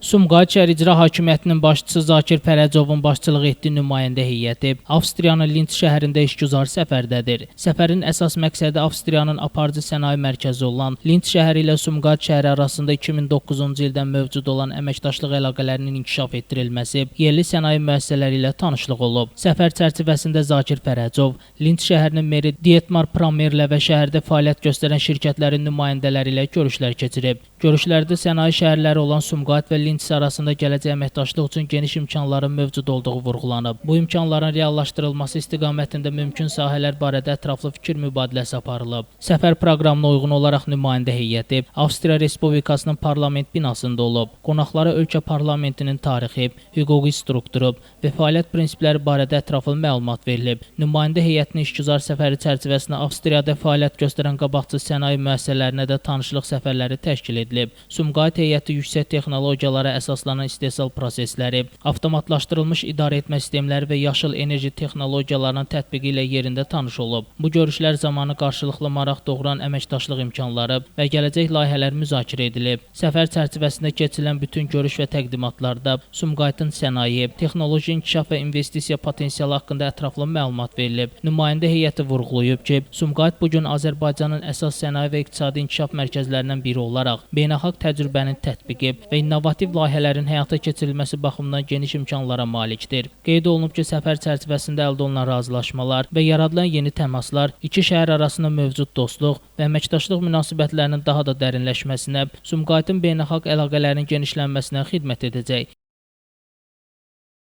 Sumqayıt şəhər İcra Hakimiyyətinin başçısı Zakir Fərəcovun başçılıq etdiyi nümayəndə heyəti Avstriyanın Linz şəhərində işgüzar səfərdədir. Səfərin əsas məqsədi Avstriyanın aparıcı sənaye mərkəzi olan Linz şəhəri ilə Sumqayıt şəhəri arasında 2009-cu ildən mövcud olan əməkdaşlıq əlaqələrinin inkişaf etdirilməsi, yerli sənaye müəssisələri ilə tanışlıq olub. Səfər çərçivəsində Zakir Fərəcov, Linz şəhərinin meri Dietmar Pramerlə və şəhərdə fəaliyyət göstərən şirkətlərin nümayəndələri ilə görüşlər keçirib. Görüşlərdə sənaye şəhərləri olan Sumqayıt və Linz arasında gələcək əməkdaşlıq üçün geniş imkanların mövcud olduğu vurğulanıb. Bu imkanların reallaşdırılması istiqamətində mümkün sahələr barədə ətraflı fikir mübadiləsi aparılıb. Səfər proqramına uyğun olaraq nümayəndə heyəti Avstriya Respublikasının parlament binasında olub. Qonaqlara ölkə parlamentinin tarixi, hüquqi strukturu və fəaliyyət prinsipləri barədə ətraflı məlumat verilib. Nümayəndə heyətinin işgüzar səfəri çərçivəsində Avstriyada fəaliyyət göstərən qabaqcıl sənaye müəssisələrinə də tanışlıq səfərləri təşkil edilib. Sumqayıt heyəti yüksək texnologiyalara əsaslanan istehsal prosesləri, avtomatlaşdırılmış idarəetmə sistemləri və yaşıl enerji texnologiyalarının tətbiqi ilə yerində tanış olub. Bu görüşlər zamanı qarşılıqlı maraq doğuran əməkdaşlıq imkanları və gələcək layihələr müzakirə edilib. Səfər çərçivəsində keçirilən bütün görüş və təqdimatlarda Sumqayıtın sənaye, texnoloji inkişaf və investisiya potensialı haqqında ətraflı məlumat verilib. Nümayəndə heyəti vurğulayıb ki, Sumqayıt bugün Azərbaycanın əsas sənaye və iqtisadi inkişaf mərkəzlərindən biri olaraq beynəlxalq təcrübənin tətbiqi və innovativ layihələrin həyata keçirilməsi baxımından geniş imkanlara malikdir. Qeyd olunub ki, səfər çərçivəsində əldə olunan razılaşmalar və yaradılan yeni təmaslar iki şəhər arasında mövcud dostluq və əməkdaşlıq münasibətlərinin daha da dərinləşməsinə, Sumqayıtın beynəlxalq əlaqələrinin genişlənməsinə xidmət edəcək.